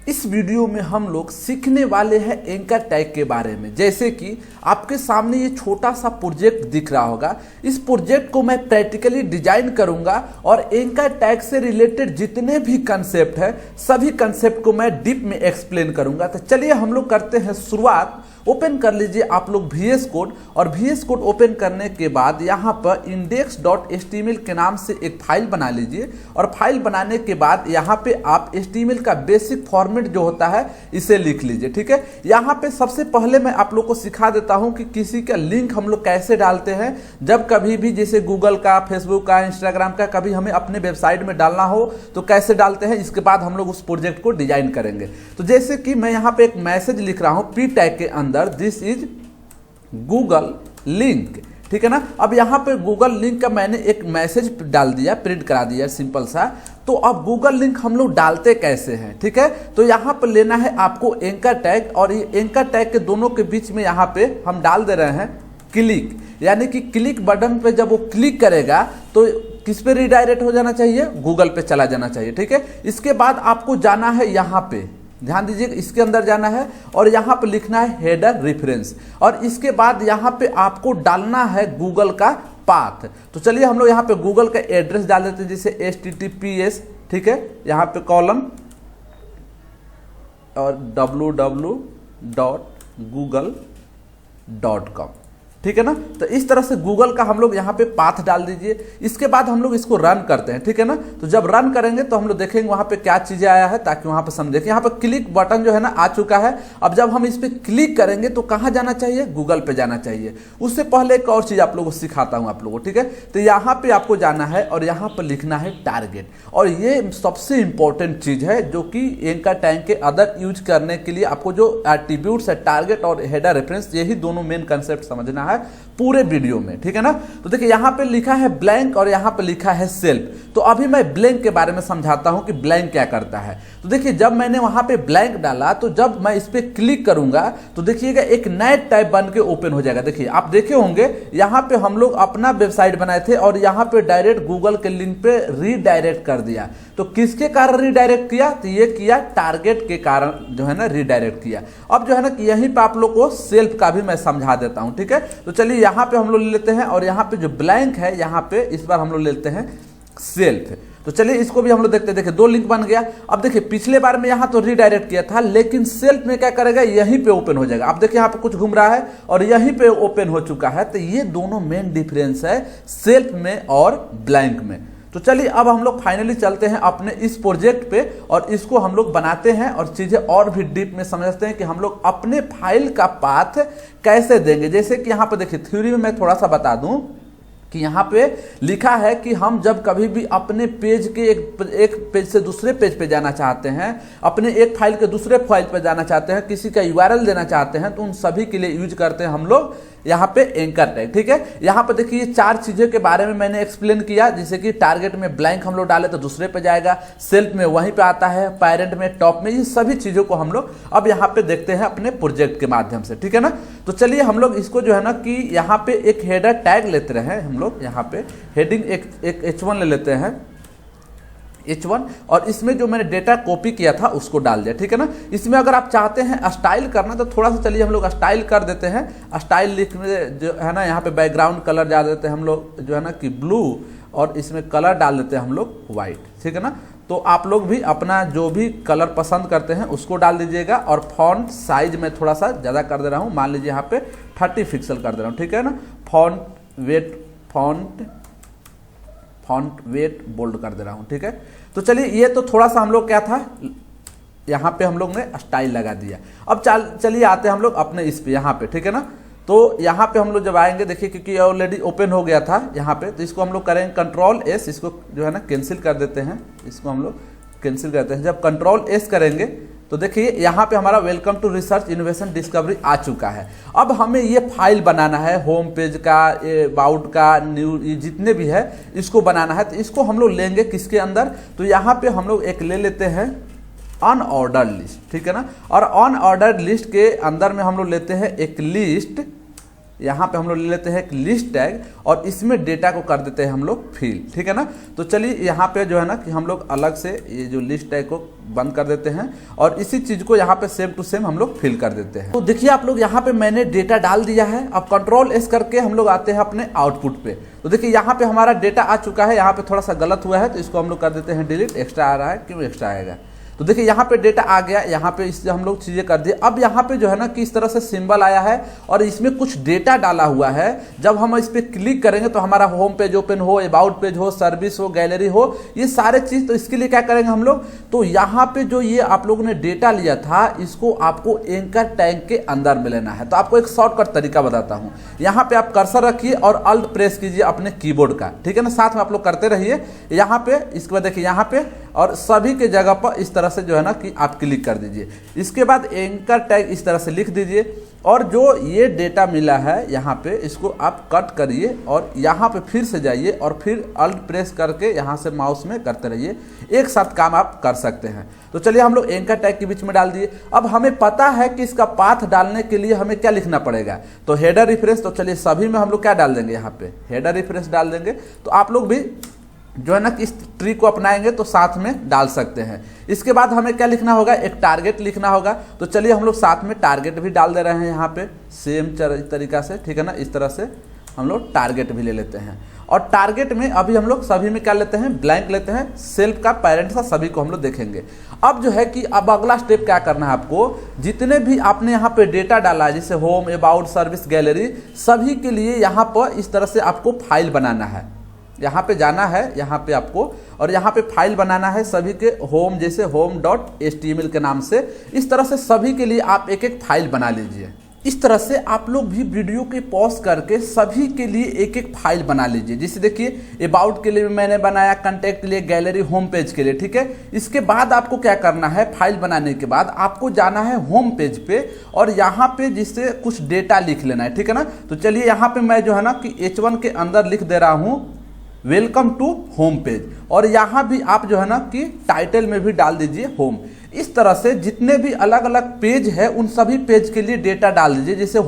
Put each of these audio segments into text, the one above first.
इस वीडियो में हम लोग सीखने वाले हैं एंकर टैग के बारे में। जैसे कि आपके सामने ये छोटा सा प्रोजेक्ट दिख रहा होगा, इस प्रोजेक्ट को मैं प्रैक्टिकली डिजाइन करूंगा और एंकर टैग से रिलेटेड जितने भी कंसेप्ट है सभी कंसेप्ट को मैं डीप में एक्सप्लेन करूंगा। तो चलिए हम लोग करते हैं शुरुआत। ओपन कर लीजिए आप लोग VS कोड, और VS कोड ओपन करने के बाद यहाँ पर index.html के नाम से एक फाइल बना लीजिए। और फाइल बनाने के बाद यहाँ पे आप HTML का बेसिक फॉर्मेट जो होता है इसे लिख लीजिए। ठीक है, यहाँ पे सबसे पहले मैं आप लोग को सिखा देता हूँ कि किसी का लिंक हम लोग कैसे डालते हैं। जब कभी भी जैसे गूगल का, फेसबुक का, इंस्टाग्राम का कभी हमें अपने वेबसाइट में डालना हो तो कैसे डालते हैं, इसके बाद हम लोग उस प्रोजेक्ट को डिजाइन करेंगे। तो जैसे कि मैं यहाँ पे एक मैसेज लिख रहा हूँ P टैग के अंदर, दिस इज गूगल लिंक। ठीक है ना। अब यहाँ पे गूगल लिंक का मैंने एक मैसेज डाल दिया, प्रिंट करा दिया सिंपल सा। तो अब गूगल लिंक हम लोग डालते कैसे हैं, ठीक है। तो यहाँ पर लेना है आपको एंकर टैग, और ये एंकर टैग के दोनों के बीच में यहाँ पे हम डाल दे रहे हैं क्लिक, यानी कि क्लिक बटन पे जब वो क्लिक करेगा तो किस पे रिडायरेक्ट हो जाना चाहिए, गूगल पे चला जाना चाहिए। ठीक है, इसके बाद आपको जाना है यहाँ पे, ध्यान दीजिए इसके अंदर जाना है और यहाँ पे लिखना है हेडर रेफरेंस, और इसके बाद यहाँ पे आपको डालना है गूगल का पाथ। तो चलिए हम लोग यहाँ पे गूगल का एड्रेस डाल देते हैं, जैसे HTTPS, ठीक है, यहाँ पे कॉलम और www.google.com, ठीक है ना। तो इस तरह से गूगल का हम लोग यहाँ पे पाथ डाल दीजिए। इसके बाद हम लोग इसको रन करते हैं, ठीक है ना। तो जब रन करेंगे तो हम लोग देखेंगे वहाँ पे क्या चीजें आया है, ताकि वहाँ पे समझे कि यहाँ पे क्लिक बटन जो है ना आ चुका है। अब जब हम इस पे क्लिक करेंगे तो कहाँ जाना चाहिए, गूगल पे जाना चाहिए। उससे पहले एक और चीज आप लोगों को सिखाता हूँ आप लोगों को, ठीक है। तो यहाँ पे आपको जाना है और यहाँ पर लिखना है टारगेट, और ये सबसे इंपॉर्टेंट चीज है जो कि एंकर टैग के अदर यूज करने के लिए आपको जो एट्रीब्यूट्स है, टारगेट और हेडर रेफरेंस, यही दोनों मेन कंसेप्ट समझना है पूरे वीडियो में, ठीक है ना। तो देखिए यहाँ पे लिखा है ब्लैंक और यहाँ पे लिखा है सेल्फ। तो अभी मैं ब्लैंक के बारे में समझाता हूँ कि ब्लैंक क्या करता है। तो देखिए जब मैंने वहां पे ब्लैंक डाला तो जब मैं इस पे क्लिक करूंगा तो देखिएगा एक नया टाइप बन के ओपन हो जाएगा। देखिए आप देखे होंगे यहाँ पे हम लोग अपना वेबसाइट बनाए थे और यहाँ पे डायरेक्ट गूगल के लिंक पे रीडायरेक्ट कर दिया। तो किसके कारण रीडायरेक्ट किया, तो ये किया टारगेट के कारण जो है ना रीडायरेक्ट किया। अब जो है ना यहीं पे आप लोग को सेल्फ का भी मैं समझा देता हूं, ठीक है। तो चलिए यहाँ पे हम लोग ले लेते हैं और यहाँ पे जो ब्लैंक है यहाँ पे इस बार हम लोग लेते हैं सेल्फ। तो चलिए इसको भी हम लोग देखते हैं। देखिए दो लिंक बन गया। अब देखिए पिछले बार में यहाँ तो रीडायरेक्ट किया था, लेकिन सेल्फ में क्या करेगा, यहीं पे ओपन हो जाएगा। अब देखिए यहाँ पे कुछ घूम रहा है और यहीं पे ओपन हो चुका है। तो ये दोनों मेन डिफरेंस है सेल्फ में और ब्लैंक में। तो चलिए अब हम लोग फाइनली चलते हैं अपने इस प्रोजेक्ट पे और इसको हम लोग बनाते हैं और चीजें और भी डीप में समझते हैं कि हम लोग अपने फाइल का पाथ कैसे देंगे। जैसे कि यहाँ पे देखिए थ्योरी में मैं थोड़ा सा बता दूं कि यहाँ पे लिखा है कि हम जब कभी भी अपने पेज के एक पेज से दूसरे पेज पे जाना चाहते हैं, अपने एक फाइल के दूसरे फाइल पे जाना चाहते हैं, किसी का URL देना चाहते हैं, तो उन सभी के लिए यूज करते हैं हम लोग यहाँ पे एंकर टैग, ठीक है। यहाँ पे देखिए चार चीजों के बारे में मैंने एक्सप्लेन किया, जैसे कि टारगेट में ब्लैंक हम लोग डाले तो दूसरे पे जाएगा, सेल्फ में वहीं पे आता है, पेरेंट में, टॉप में, ये सभी चीजों को हम लोग अब यहाँ पे देखते हैं अपने प्रोजेक्ट के माध्यम से, ठीक है ना। तो चलिए हम लोग इसको जो है ना कि यहाँ पे एक हेडर टैग लेते रहे हम लोग, यहाँ पे हेडिंग एक H1 ले लेते हैं, H1, और इसमें जो मैंने डेटा कॉपी किया था उसको डाल दिया, ठीक है ना। इसमें अगर आप चाहते हैं स्टाइल करना तो थोड़ा सा चलिए हम लोग स्टाइल कर देते हैं। स्टाइल लिखने जो है ना यहाँ पे बैकग्राउंड कलर डाल देते हैं हम लोग जो है ना कि ब्लू, और इसमें कलर डाल देते हैं हम लोग व्हाइट, ठीक है ना। तो आप लोग भी अपना जो भी कलर पसंद करते हैं उसको डाल दीजिएगा। और फॉन्ट साइज में थोड़ा सा ज़्यादा कर दे रहा हूँ, मान लीजिए यहाँ पे 30 पिक्सल कर दे रहा हूँ, ठीक है ना। फॉन्ट वेट बोल्ड कर दे रहा हूँ, ठीक है। तो चलिए ये तो थोड़ा सा हम लोग क्या था, यहाँ पे हम लोग ने स्टाइल लगा दिया। अब चलिए आते हैं हम लोग अपने इस पे यहाँ पे, ठीक है ना। तो यहाँ पे हम लोग जब आएंगे, देखिए क्योंकि ऑलरेडी ओपन हो गया था यहाँ पे, तो इसको हम लोग करेंगे Ctrl+S, इसको जो है ना कैंसिल कर देते हैं, इसको हम लोग कैंसिल करते हैं। जब Ctrl+S करेंगे तो देखिए यहाँ पे हमारा welcome to research innovation discovery आ चुका है। अब हमें ये फाइल बनाना है, होम पेज का, अबाउट का, न्यू, जितने भी है इसको बनाना है। तो इसको हम लोग लेंगे किसके अंदर, तो यहाँ पे हम लोग एक ले लेते हैं अनऑर्डर्ड लिस्ट, ठीक है ना। और अनऑर्डर्ड लिस्ट के अंदर में हम लोग लेते हैं एक लिस्ट यहाँ पे हम लोग ले लेते हैं एक लिस्ट टैग और इसमें डेटा को कर देते हैं हम लोग फिल, ठीक है ना। तो चलिए यहाँ पे जो है ना कि हम लोग अलग से ये जो लिस्ट टैग को बंद कर देते हैं और इसी चीज को यहाँ पे सेम टू सेम हम लोग फिल कर देते हैं। तो देखिए आप लोग यहाँ पे मैंने डेटा डाल दिया है। अब कंट्रोल एस करके हम लोग आते हैं अपने आउटपुट पे। तो देखिए यहाँ पे हमारा डेटा आ चुका है, यहाँ पे थोड़ा सा गलत हुआ है तो इसको हम लोग कर देते हैं डिलीट। एक्स्ट्रा आ रहा है, क्यों एक्स्ट्रा आएगा। तो देखिए यहाँ पे डेटा आ गया, यहाँ पे इससे हम लोग चीज़ें कर दिए। अब यहाँ पे जो है ना कि इस तरह से सिंबल आया है और इसमें कुछ डेटा डाला हुआ है। जब हम इस पर क्लिक करेंगे तो हमारा होम पेज ओपन हो, अबाउट पेज हो, सर्विस हो, गैलरी हो, ये सारे चीज़। तो इसके लिए क्या करेंगे हम लोग, तो यहाँ पे जो ये आप लोगों ने डेटा लिया था इसको आपको एंकर टैग के अंदर में लेना है। तो आपको एक शॉर्टकट तरीका बताता हूँ। यहाँ पे आप कर्सर रखिए और अल्ट प्रेस कीजिए अपने कीबोर्ड का, ठीक है ना। साथ में आप लोग करते रहिए यहाँ पे। इसके बाद देखिए यहाँ पे और सभी के जगह पर इस तरह से जो है ना कि आप क्लिक कर दीजिए। इसके बाद एंकर टैग इस तरह से लिख दीजिए और जो ये डेटा मिला है यहाँ पे इसको आप कट करिए और यहाँ पे फिर से जाइए और फिर अल्ट प्रेस करके यहाँ से माउस में करते रहिए। एक साथ काम आप कर सकते हैं। तो चलिए हम लोग एंकर टैग के बीच में डाल दिए। अब हमें पता है कि इसका पाथ डालने के लिए हमें क्या लिखना पड़ेगा, तो हेडर रेफरेंस। तो चलिए सभी में हम लोग क्या डाल देंगे, यहाँ पे हेडर रेफरेंस डाल देंगे। तो आप लोग भी जो है ना कि इस ट्री को अपनाएंगे तो साथ में डाल सकते हैं। इसके बाद हमें क्या लिखना होगा, एक टारगेट लिखना होगा। तो चलिए हम लोग साथ में टारगेट भी डाल दे रहे हैं यहाँ पे सेम तरीका से, ठीक है ना। इस तरह से हम लोग टारगेट भी ले लेते हैं और टारगेट में अभी हम लोग सभी में क्या लेते हैं, ब्लैंक लेते हैं। सेल्फ का, पेरेंट्स का, सभी को हम लोग देखेंगे। अब जो है कि अब अगला स्टेप क्या करना है आपको, जितने भी आपने यहाँ पे डेटा डाला है जैसे होम, अबाउट, सर्विस, गैलरी, सभी के लिए यहाँ पर इस तरह से आपको फाइल बनाना है। यहाँ पे जाना है यहाँ पे आपको और यहाँ पे फाइल बनाना है सभी के होम, जैसे home.html के नाम से। इस तरह से सभी के लिए आप एक एक फाइल बना लीजिए। इस तरह से आप लोग भी वीडियो के पॉज करके सभी के लिए एक एक फाइल बना लीजिए। जैसे देखिए अबाउट के लिए मैंने बनाया, कंटेक्ट के लिए, गैलरी, होम पेज के लिए, ठीक है। इसके बाद आपको क्या करना है, फाइल बनाने के बाद आपको जाना है होम पेज पे और यहाँ पे जिससे कुछ डेटा लिख लेना है, ठीक है ना। तो चलिए यहाँ पे मैं जो है ना कि H1 के अंदर लिख दे रहा हूँ वेलकम टू होम पेज और यहाँ भी आप जो है ना कि टाइटल में भी डाल दीजिए होम। इस तरह से जितने भी अलग अलग पेज है उन सभी पेज के लिए डेटा डाल दीजिए। जैसे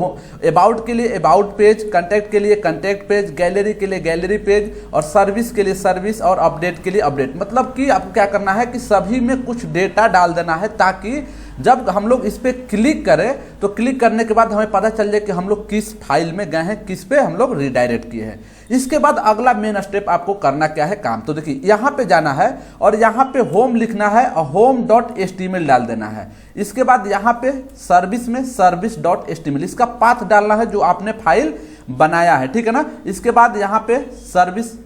अबाउट के लिए अबाउट पेज, कंटेक्ट के लिए कंटेक्ट पेज, गैलरी के लिए गैलरी पेज और सर्विस के लिए सर्विस और अपडेट के लिए अपडेट। मतलब कि आपको क्या करना है कि सभी में कुछ डेटा डाल देना है ताकि जब हम लोग इस पे क्लिक करें तो क्लिक करने के बाद हमें पता चल जाए कि हम लोग किस फाइल में गए हैं, किस पे हम लोग रिडायरेक्ट किए हैं। इसके बाद अगला मेन स्टेप आपको करना क्या है काम, तो देखिए यहाँ पे जाना है और यहाँ पे होम लिखना है और home.html डाल देना है। इसके बाद यहाँ पे सर्विस में service.html इसका पाथ डालना है जो आपने फाइल बनाया है, ठीक है ना। इसके बाद यहाँ पे सर्विस,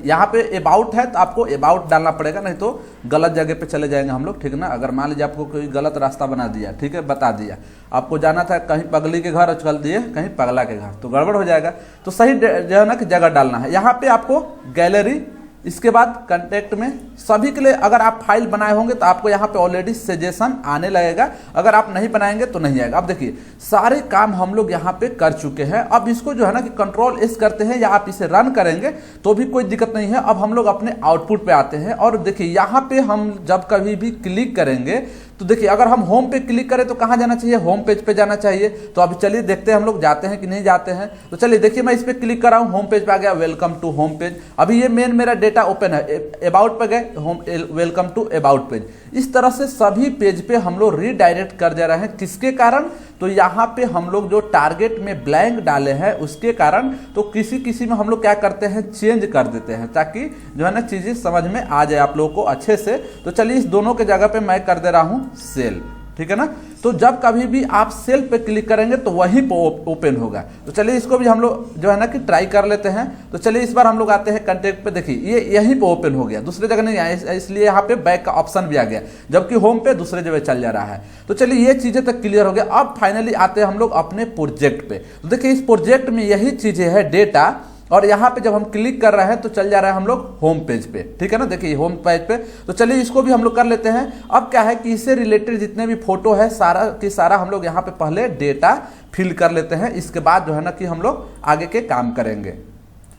यहाँ पे अबाउट है तो आपको अबाउट डालना पड़ेगा, नहीं तो गलत जगह पे चले जाएंगे हम लोग, ठीक है ना। अगर मान लीजिए आपको कोई गलत रास्ता बना दिया, ठीक है, बता दिया, आपको जाना था कहीं पगली के घर और चल दिए कहीं पगला के घर, तो गड़बड़ हो जाएगा। तो सही जो है ना कि जगह डालना है। यहाँ पे आपको गैलरी, इसके बाद कंटेक्ट में सभी के लिए अगर आप फाइल बनाए होंगे तो आपको यहाँ पे ऑलरेडी सजेशन आने लगेगा, अगर आप नहीं बनाएंगे तो नहीं आएगा। अब देखिए सारे काम हम लोग यहाँ पे कर चुके हैं। अब इसको जो है ना कि कंट्रोल एस करते हैं या आप इसे रन करेंगे तो भी कोई दिक्कत नहीं है। अब हम लोग अपने आउटपुट पे आते हैं और देखिए यहाँ पे हम जब कभी भी क्लिक करेंगे तो देखिए अगर हम होम पे क्लिक करें तो कहाँ जाना चाहिए, होम पेज पे जाना चाहिए। तो अभी चलिए देखते हैं हम लोग जाते हैं कि नहीं जाते हैं। तो चलिए देखिए मैं इस पे क्लिक कर रहा हूँ, होम पेज पे आ गया, वेलकम टू होम पेज। अभी ये मेन मेरा डेटा ओपन है, अबाउट पे गए, home, welcome to about page. इस तरह से सभी पेज पे हम लोग रीडायरेक्ट कर दे रहे हैं। किसके कारण, तो यहाँ पे हम लोग जो टारगेट में ब्लैंक डाले हैं उसके कारण, तो किसी किसी में हम लोग क्या करते हैं चेंज कर देते हैं ताकि जो है ना चीजें समझ में आ जाए आप लोगों को अच्छे से। तो चलिए इस दोनों के जगह पे मैं कर दे रहा हूँ सेल, ठीक है ना। तो जब कभी भी आप सेल पे क्लिक करेंगे तो वहीं पे ओपन होगा। तो चलिए इसको भी हम लोग जो है ना कि ट्राई कर लेते हैं। तो चलिए इस बार हम लोग आते हैं कंटेक्ट पे, देखिए ये यहीं पे ओपन हो गया, दूसरी जगह नहीं आया, इसलिए यहाँ पे बैक का ऑप्शन भी आ गया, जबकि होम पे दूसरे जगह चल जा रहा है। तो चलिए ये चीजें तक क्लियर हो गया। अब फाइनली आते हैं हम लोग अपने प्रोजेक्ट पे। तो देखिए इस प्रोजेक्ट में यही चीजें है डेटा, और यहाँ पे जब हम क्लिक कर रहे हैं तो चल जा रहा है हम लोग होम पेज पे, ठीक है ना। देखिए होम पेज पे, तो चलिए इसको भी हम लोग कर लेते हैं। अब क्या है कि इससे रिलेटेड जितने भी फोटो है सारा की सारा हम लोग यहाँ पे पहले डेटा फिल कर लेते हैं। इसके बाद जो है ना कि हम लोग आगे के काम करेंगे।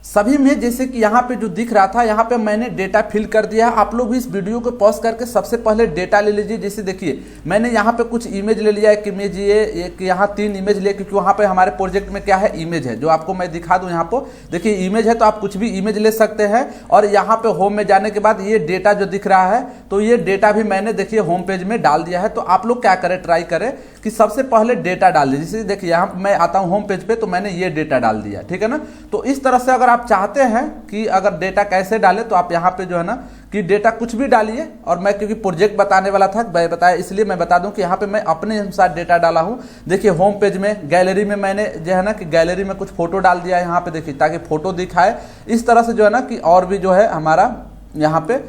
सभी में जैसे कि यहाँ पे जो दिख रहा था, यहाँ पे मैंने डेटा फिल कर दिया है। आप लोग भी इस वीडियो को पॉज करके सबसे पहले डेटा ले लीजिए। जैसे देखिए मैंने यहाँ पे कुछ इमेज ले लिया, एक इमेज ये, एक यहाँ 3 इमेज ले, क्योंकि वहाँ पे हमारे प्रोजेक्ट में क्या है, इमेज है, जो आपको मैं दिखा दूँ। यहाँ पर देखिए इमेज है, तो आप कुछ भी इमेज ले सकते हैं। और यहाँ पे होम में जाने के बाद ये डेटा जो दिख रहा है, तो ये डेटा भी मैंने देखिए होम पेज में डाल दिया है। तो आप लोग क्या करें, ट्राई करें कि सबसे पहले डेटा डाल दीजिए। जैसे देखिए यहाँ मैं आता हूँ होम पेज पे, तो मैंने ये डेटा डाल दिया, ठीक है ना। तो इस तरह से अगर आप चाहते हैं कि अगर डेटा कैसे डालें, तो आप यहाँ पे जो है ना कि डेटा कुछ भी डालिए। और मैं क्योंकि प्रोजेक्ट बताने वाला था, मैं बताया, इसलिए मैं बता दूं कि यहाँ पे मैं अपने अनुसार डेटा डाला हूँ। देखिए होम पेज में गैलरी में मैंने जो है ना कि गैलरी में कुछ फोटो डाल दिया है यहाँ पे, देखिए ताकि फोटो दिखाए। इस तरह से जो है ना कि और भी जो है हमारा यहाँ पे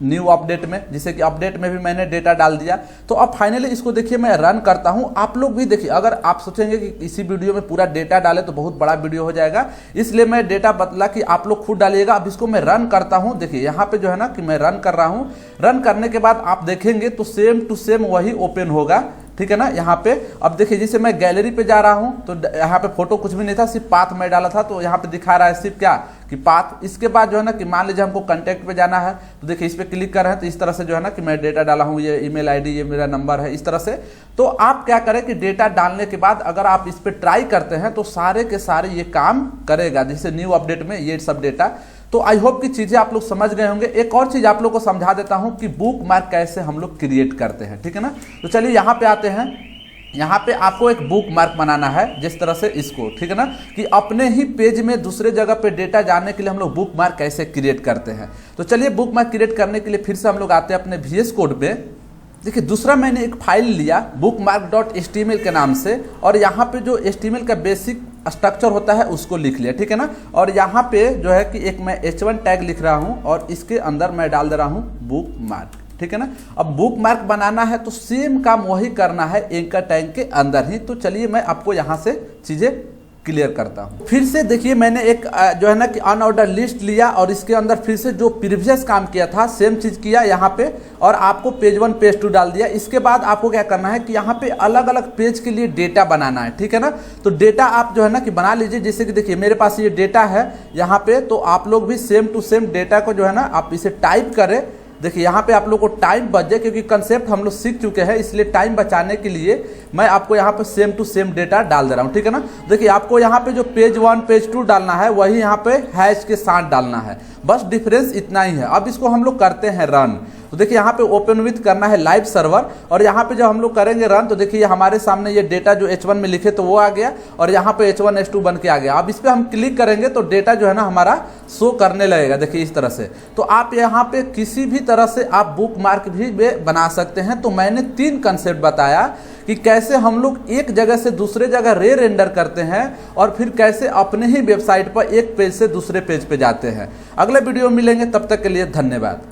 न्यू अपडेट में, जिसे कि अपडेट में भी मैंने डेटा डाल दिया। तो अब फाइनली इसको देखिए मैं रन करता हूं। आप लोग भी देखिए, अगर आप सोचेंगे कि इसी वीडियो में पूरा डेटा डाले तो बहुत बड़ा वीडियो हो जाएगा, इसलिए मैं डेटा बदला कि आप लोग खुद डालिएगा। अब इसको मैं रन करता हूं। देखिए यहाँ पे जो है ना कि मैं रन कर रहा हूं। रन करने के बाद आप देखेंगे तो सेम टू सेम वही ओपन होगा, ठीक है ना। यहाँ पे अब देखिए जैसे मैं गैलरी पे जा रहा हूँ, तो यहाँ पे फोटो कुछ भी नहीं था, सिर्फ पाथ मैं डाला था। तो यहाँ पे दिखा रहा है सिर्फ क्या कि पाथ। इसके बाद जो है ना कि मान लीजिए हमको कांटेक्ट पे जाना है, तो देखिए इस पे क्लिक कर रहे हैं, तो इस तरह से जो है ना कि मैं डेटा डाला हूँ, ये ईमेल आईडी, ये मेरा नंबर है, इस तरह से। तो आप क्या करें कि डेटा डालने के बाद अगर आप इस पे ट्राई करते हैं तो सारे के सारे ये काम करेगा, जैसे न्यू अपडेट में ये सब डेटा। तो आई होप की चीजें आप लोग समझ गए होंगे। एक और चीज आप लोग को समझा देता हूं कि बुक मार्क कैसे हम लोग क्रिएट करते हैं, ठीक है ना। तो चलिए यहाँ पे आते हैं। यहाँ पे आपको एक बुक मार्क बनाना है, जिस तरह से इसको, ठीक है ना, कि अपने ही पेज में दूसरे जगह पे डेटा जानने के लिए हम लोग बुक मार्क कैसे क्रिएट करते हैं। तो चलिए बुक मार्क क्रिएट करने के लिए फिर से हम लोग आते हैं अपने VS कोड पे। देखिए दूसरा मैंने एक फाइल लिया bookmark.html के नाम से, और यहाँ पे जो HTML का बेसिक स्ट्रक्चर होता है उसको लिख लिया, ठीक है ना। और यहाँ पे जो है कि एक मैं H1 टैग लिख रहा हूँ, और इसके अंदर मैं डाल दे रहा हूँ बुक मार्क, ठीक है ना। अब बुक मार्क बनाना है तो सेम काम वही करना है एंकर टैग के अंदर ही। तो चलिए मैं आपको यहाँ से चीजें क्लियर करता हूँ। फिर से देखिए मैंने एक जो है ना कि अनऑर्डर लिस्ट लिया, और इसके अंदर फिर से जो प्रीवियस काम किया था सेम चीज किया यहाँ पे, और आपको पेज 1 पेज 2 डाल दिया। इसके बाद आपको क्या करना है कि यहाँ पे अलग अलग पेज के लिए डेटा बनाना है, ठीक है ना। तो डेटा आप जो है ना कि बना लीजिए। जैसे कि देखिए मेरे पास ये डेटा है यहाँ पे, तो आप लोग भी सेम टू सेम डेटा को जो है ना आप इसे टाइप करें। देखिए यहाँ पे आप लोग को टाइम बच जाए, क्योंकि कंसेप्ट हम लोग सीख चुके हैं, इसलिए टाइम बचाने के लिए मैं आपको यहाँ पे सेम टू सेम डेटा डाल दे रहा हूँ, ठीक है ना। देखिए आपको यहाँ पे जो पेज 1 पेज 2 डालना है वही यहाँ पे हैश के साथ डालना है, बस डिफरेंस इतना ही है। अब इसको हम लोग करते हैं रन। तो देखिए यहाँ पे ओपन विथ करना है लाइव सर्वर, और यहाँ पे जब हम लोग करेंगे रन, तो देखिए हमारे सामने ये डेटा जो H1 में लिखे तो वो आ गया, और यहाँ पे H1 H2 बन के आ गया। अब इस पे हम क्लिक करेंगे तो डेटा जो है ना हमारा शो करने लगेगा, देखिए इस तरह से। तो आप यहाँ पे किसी भी तरह से आप बुक मार्क भी बना सकते हैं। तो मैंने 3 कंसेप्ट बताया कि कैसे हम लोग एक जगह से दूसरे जगह रेंडर करते हैं, और फिर कैसे अपने ही वेबसाइट पर एक पेज से दूसरे पेज पे जाते हैं। अगले वीडियो में मिलेंगे, तब तक के लिए धन्यवाद।